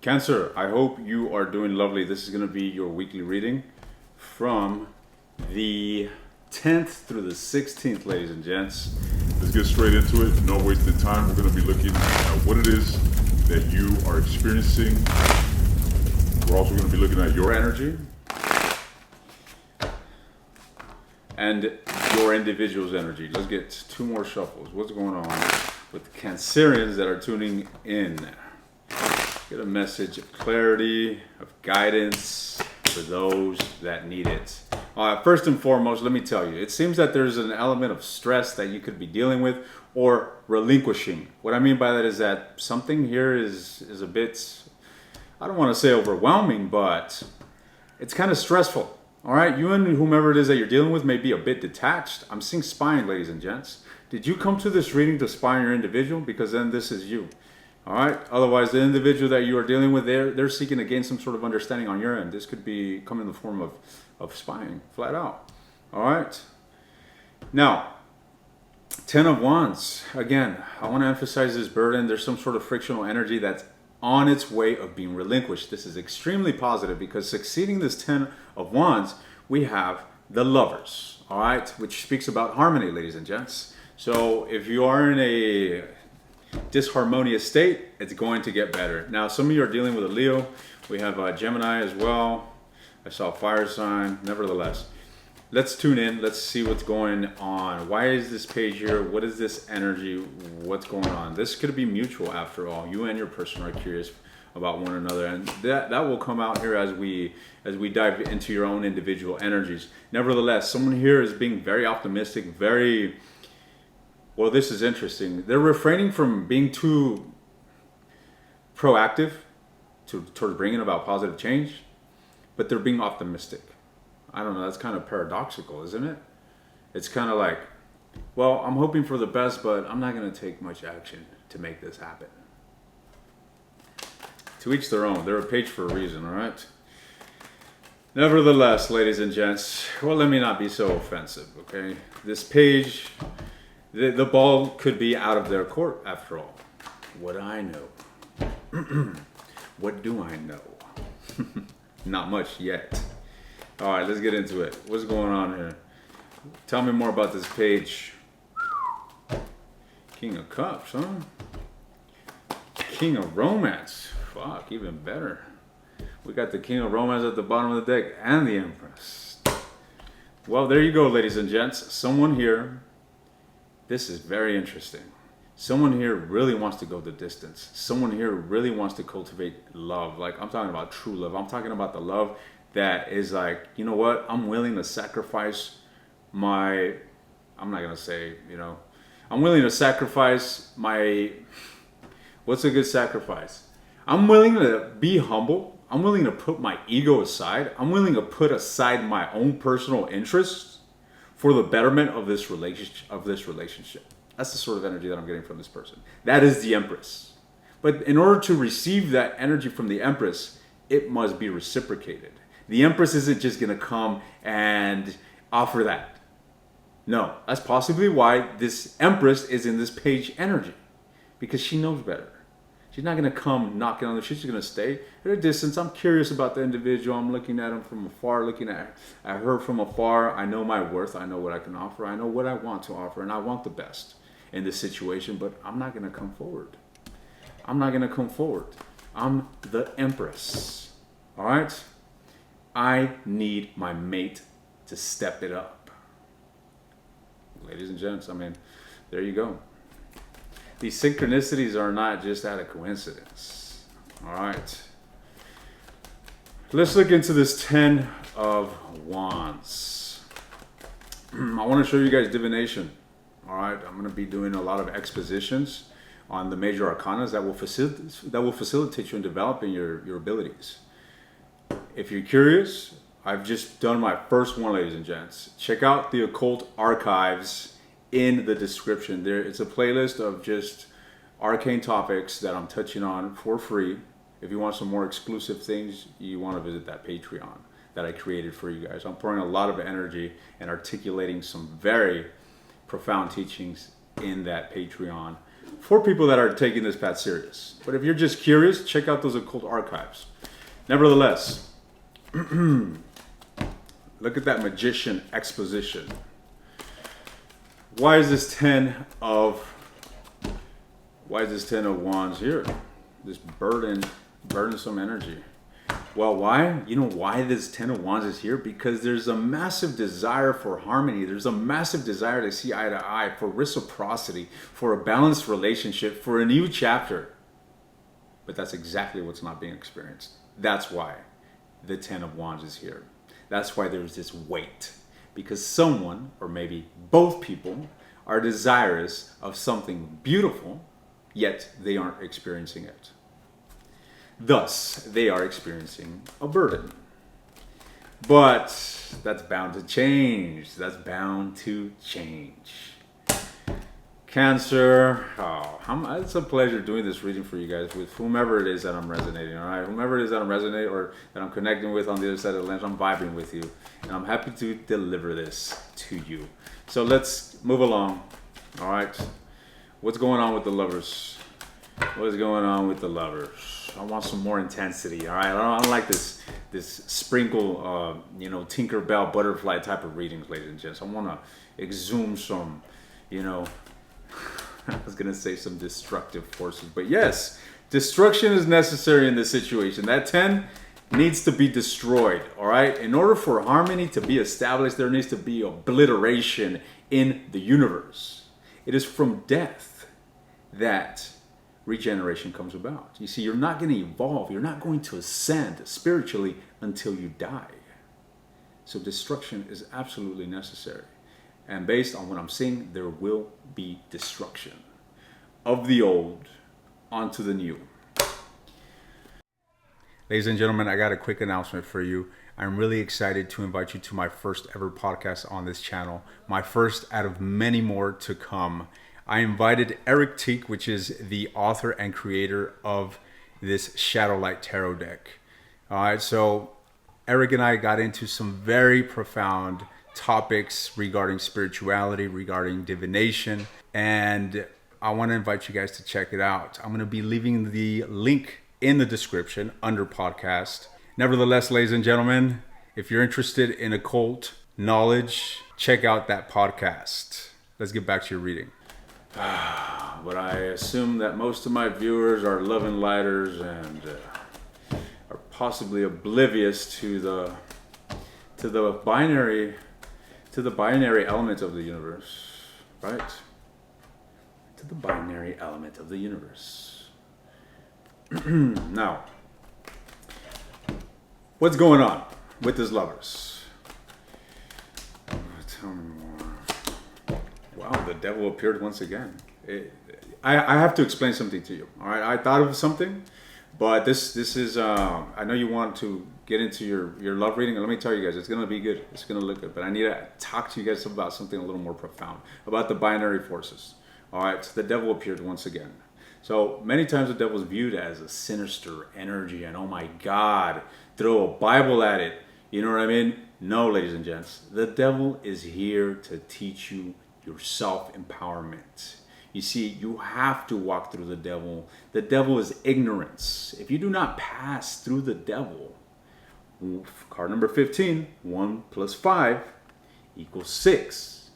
Cancer, I hope you are doing lovely. This is going to be your weekly reading from the 10th through the 16th, ladies and gents. Let's get straight into it. No wasting time. We're going to be looking at what it is that you are experiencing. We're also going to be looking at your energy and your individual's energy. Let's get two more shuffles. What's going on with Cancerians that are tuning in? Get a message of clarity, of guidance for those that need it. First and foremost, let me tell you, it seems that there's an element of stress that you could be dealing with or relinquishing. What I mean by that is that something here is a bit, I don't want to say overwhelming, but it's kind of stressful. All right, you and whomever it is that you're dealing with may be a bit detached. I'm seeing spying, ladies and gents. Did you come to this reading to spy on your individual? Because then this is you. All right. Otherwise, the individual that you are dealing with, they're seeking to gain some sort of understanding on your end. This could be come in the form of spying, flat out. All right. Now, 10 of Wands. Again, I want to emphasize this burden. There's some sort of frictional energy that's on its way of being relinquished. This is extremely positive because succeeding this 10 of Wands, we have the Lovers. All right, which speaks about harmony, ladies and gents. So if you are in a disharmonious state, it's going to get better. Now, some of you are dealing with a Leo. We have a Gemini as well. I saw a fire sign. Nevertheless, let's tune in. Let's see what's going on. Why is this page here? What is this energy? What's going on? This could be mutual after all. You and your person are curious about one another, and that will come out here as we dive into your own individual energies. Nevertheless, someone here is being very optimistic, very well. This is interesting. They're refraining from being too proactive towards bringing about positive change, but they're being optimistic. I don't know, that's kind of paradoxical, isn't it? It's kind of like, well, I'm hoping for the best, but I'm not going to take much action to make this happen. To each their own. They're a page for a reason, all right? Nevertheless, ladies and gents, well, let me not be so offensive, okay? This page, the ball could be out of their court after all. What I know. What do I know? Not much yet. All right, let's get into it. What's going on here? Tell me more about this page. King of Cups, huh? King of Romance. Fuck, even better. We got the King of Romance at the bottom of the deck and the Empress. Well, there you go, ladies and gents. Someone here, this is very interesting. Someone here really wants to go the distance. Someone here really wants to cultivate love. Like, I'm talking about true love. I'm talking about the love that is like, you know what? I'm willing to sacrifice my, I'm not going to say, I'm willing to sacrifice my, what's a good sacrifice? I'm willing to be humble. I'm willing to put my ego aside. I'm willing to put aside my own personal interests for the betterment of this relationship. That's the sort of energy that I'm getting from this person. That is the Empress. But in order to receive that energy from the Empress, it must be reciprocated. The Empress isn't just going to come and offer that. No, that's possibly why this Empress is in this page energy. Because she knows better. She's not going to come knocking on the, she's just going to stay at a distance. I'm curious about the individual. I'm looking at him from afar, looking at her from afar. I know my worth. I know what I can offer. I know what I want to offer. And I want the best in this situation. But I'm not going to come forward. I'm not going to come forward. I'm the Empress. All right? I need my mate to step it up. Ladies and gents, I mean, there you go. These synchronicities are not just out of coincidence. All right. Let's look into this 10 of Wands. I want to show you guys Divination. All right. I'm going to be doing a lot of expositions on the major arcanas that will facilitate you in developing your abilities. If you're curious, I've just done my first one, ladies and gents. Check out the Occult Archives in the description. It's a playlist of just arcane topics that I'm touching on for free. If you want some more exclusive things, you want to visit that Patreon that I created for you guys. I'm pouring a lot of energy and articulating some very profound teachings in that Patreon for people that are taking this path serious. But if you're just curious, check out those occult archives. Nevertheless, look at that magician exposition. Why is this 10 of wands here? This burdensome energy. Well, why? You know why this 10 of wands is here? Because there's a massive desire for harmony. There's a massive desire to see eye to eye, for reciprocity, for a balanced relationship, for a new chapter. But that's exactly what's not being experienced. That's why the 10 of wands is here. That's why there's this weight. Because someone, or maybe both people, are desirous of something beautiful, yet they aren't experiencing it. Thus, they are experiencing a burden. But that's bound to change. That's bound to change. Cancer, it's a pleasure doing this reading for you guys with whomever it is that I'm resonating, all right? Whomever it is that I'm resonating or that I'm connecting with on the other side of the lens, I'm vibing with you. And I'm happy to deliver this to you. So let's move along, all right? What's going on with the lovers? What is going on with the lovers? I want some more intensity, all right? I don't like this sprinkle, Tinkerbell butterfly type of readings, ladies and gents. I want to exhume some, I was going to say some destructive forces. But yes, destruction is necessary in this situation. That 10 needs to be destroyed, all right? In order for harmony to be established, there needs to be obliteration in the universe. It is from death that regeneration comes about. You see, you're not going to evolve. You're not going to ascend spiritually until you die. So destruction is absolutely necessary. And based on what I'm seeing, there will be destruction of the old onto the new. Ladies and gentlemen, I got a quick announcement for you. I'm really excited to invite you to my first ever podcast on this channel. My first out of many more to come. I invited Eric Teak, which is the author and creator of this Shadowlight Tarot deck. All right, so Eric and I got into some very profound topics regarding spirituality, regarding divination, and I want to invite you guys to check it out. I'm going to be leaving the link in the description under podcast. Nevertheless, ladies and gentlemen, if you're interested in occult knowledge, check out that podcast. Let's get back to your reading. But I assume that most of my viewers are loving lighters and are possibly oblivious to the binary element of the universe, right? To the binary element of the universe. Now, what's going on with these lovers? Tell me more. Wow, the devil appeared once again. I have to explain something to you. All right, I thought of something, but this is. I know you want to get into your love reading, and let me tell you guys, it's gonna be good. It's gonna look good. But I need to talk to you guys about something a little more profound, about the binary forces. All right, so the devil appeared once again. So many times the devil is viewed as a sinister energy, and oh my God, throw a Bible at it. You know what I mean? No, ladies and gents, the devil is here to teach you your self-empowerment. You see, you have to walk through the devil. The devil is ignorance. If you do not pass through the devil, card number 15, 1 plus 5 equals 6.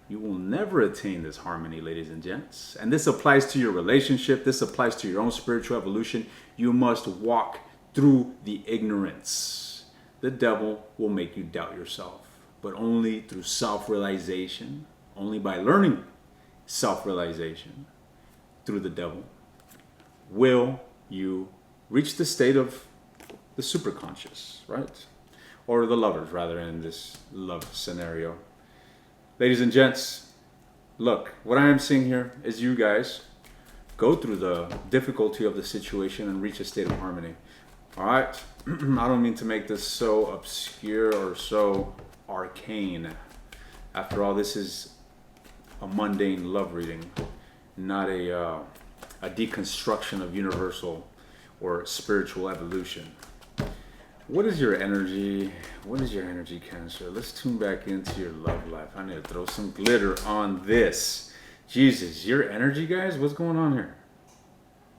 You will never attain this harmony, ladies and gents. And this applies to your relationship. This applies to your own spiritual evolution. You must walk through the ignorance. The devil will make you doubt yourself, but only through self-realization. Only by learning self-realization through the devil will you reach the state of the superconscious, right? Or the lovers, rather, in this love scenario. Ladies and gents, look, what I am seeing here is you guys go through the difficulty of the situation and reach a state of harmony. All right? I don't mean to make this so obscure or so arcane. After all, this is a mundane love reading, not a deconstruction of universal or spiritual evolution. What is your energy? What is your energy, Cancer? Let's tune back into your love life. I need to throw some glitter on this. Jesus, your energy, guys, what's going on here?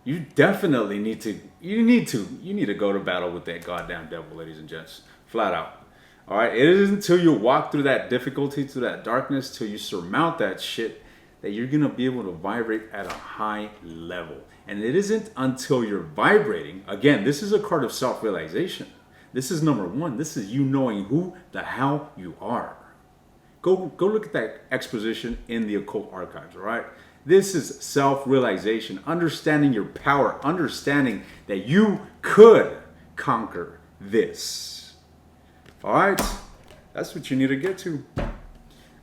You definitely need to go to battle with that goddamn devil, ladies and gents. Flat out. All right, it isn't until you walk through that difficulty, through that darkness, till you surmount that shit, that you're going to be able to vibrate at a high level. And it isn't until you're vibrating, again, this is a card of self-realization. This is number one. This is you knowing who the hell you are. Go look at that exposition in the occult archives, all right? This is self-realization, understanding your power, understanding that you could conquer this. All right, that's what you need to get to.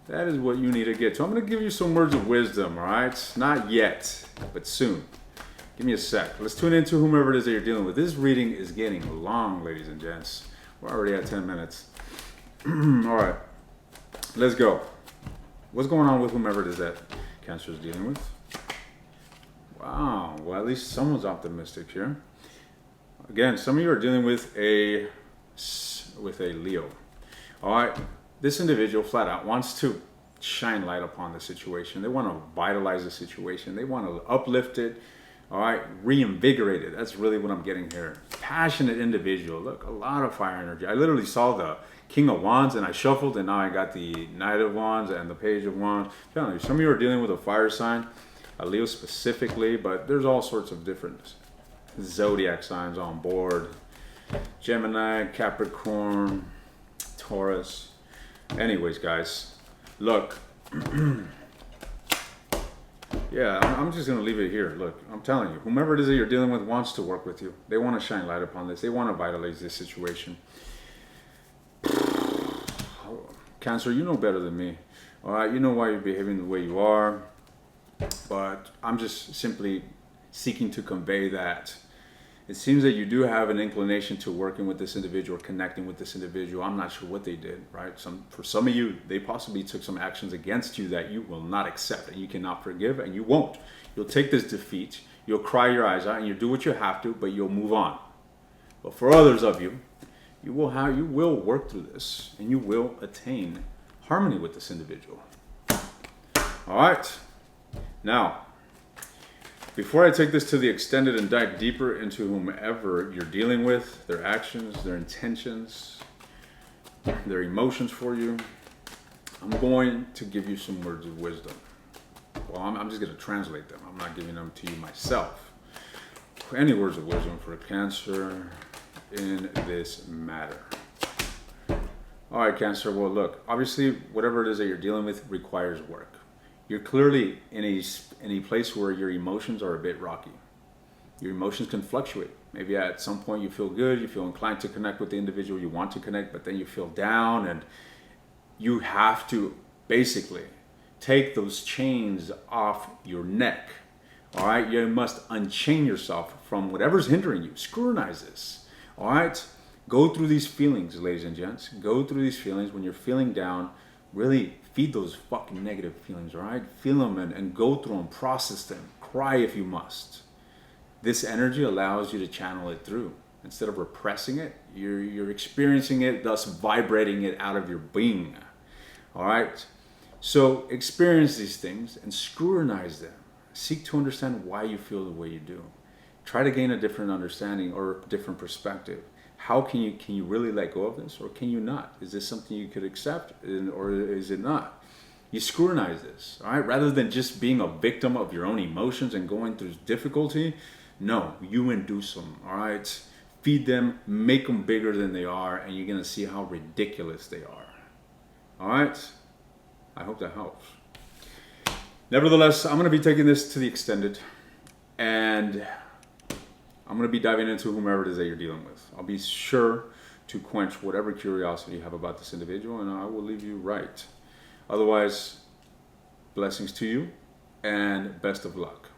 That is what you need to get to. I'm going to give you some words of wisdom, all right? Not yet, but soon. Give me a sec. Let's tune into whomever it is that you're dealing with. This reading is getting long, ladies and gents. We're already at 10 minutes. All right, let's go. What's going on with whomever it is that Cancer is dealing with? Wow, well, at least someone's optimistic here. Again, some of you are dealing with a Leo. All right, this individual flat out wants to shine light upon the situation. They want to vitalize the situation. They want to uplift it. All right, reinvigorate it. That's really what I'm getting here. Passionate individual. Look, a lot of fire energy. I literally saw the King of Wands and I shuffled, and now I got the Knight of Wands and the Page of Wands. I'm telling you, some of you are dealing with a fire sign, a Leo specifically, but there's all sorts of different zodiac signs on board. Gemini, Capricorn, Taurus. Anyways, guys, look. Yeah, I'm just going to leave it here. Look, I'm telling you, whomever it is that you're dealing with wants to work with you. They want to shine light upon this. They want to vitalize this situation. Cancer, you know better than me. All right, you know why you're behaving the way you are. But I'm just simply seeking to convey that it seems that you do have an inclination to working with this individual, connecting with this individual. I'm not sure what they did, right? For some of you, they possibly took some actions against you that you will not accept and you cannot forgive, and you won't. You'll take this defeat, you'll cry your eyes out, and you'll do what you have to, but you'll move on. But for others of you, you will work through this, and you will attain harmony with this individual. All right. Now, before I take this to the extended and dive deeper into whomever you're dealing with, their actions, their intentions, their emotions for you, I'm going to give you some words of wisdom. Well, I'm just going to translate them. I'm not giving them to you myself. Any words of wisdom for Cancer in this matter? All right, Cancer. Well, look, obviously, whatever it is that you're dealing with requires work. You're clearly in a place where your emotions are a bit rocky. Your emotions can fluctuate. Maybe at some point you feel good, you feel inclined to connect with the individual you want to connect, but then you feel down, and you have to basically take those chains off your neck. All right, you must unchain yourself from whatever's hindering you. Scrutinize this. All right, go through these feelings, ladies and gents. Go through these feelings when you're feeling down. Really feed those fucking negative feelings, all right? Feel them and go through them, process them, cry if you must. This energy allows you to channel it through. Instead of repressing it, you're experiencing it, thus vibrating it out of your being, all right? So experience these things and scrutinize them. Seek to understand why you feel the way you do. Try to gain a different understanding or different perspective. How can you really let go of this, or can you not? Is this something you could accept, or is it not? You scrutinize this, all right? Rather than just being a victim of your own emotions and going through difficulty, no, you induce them, all right? Feed them, make them bigger than they are, and you're going to see how ridiculous they are, all right? I hope that helps. Nevertheless, I'm going to be taking this to the extended, and I'm going to be diving into whomever it is that you're dealing with. I'll be sure to quench whatever curiosity you have about this individual, and I will leave you right. Otherwise, blessings to you and best of luck.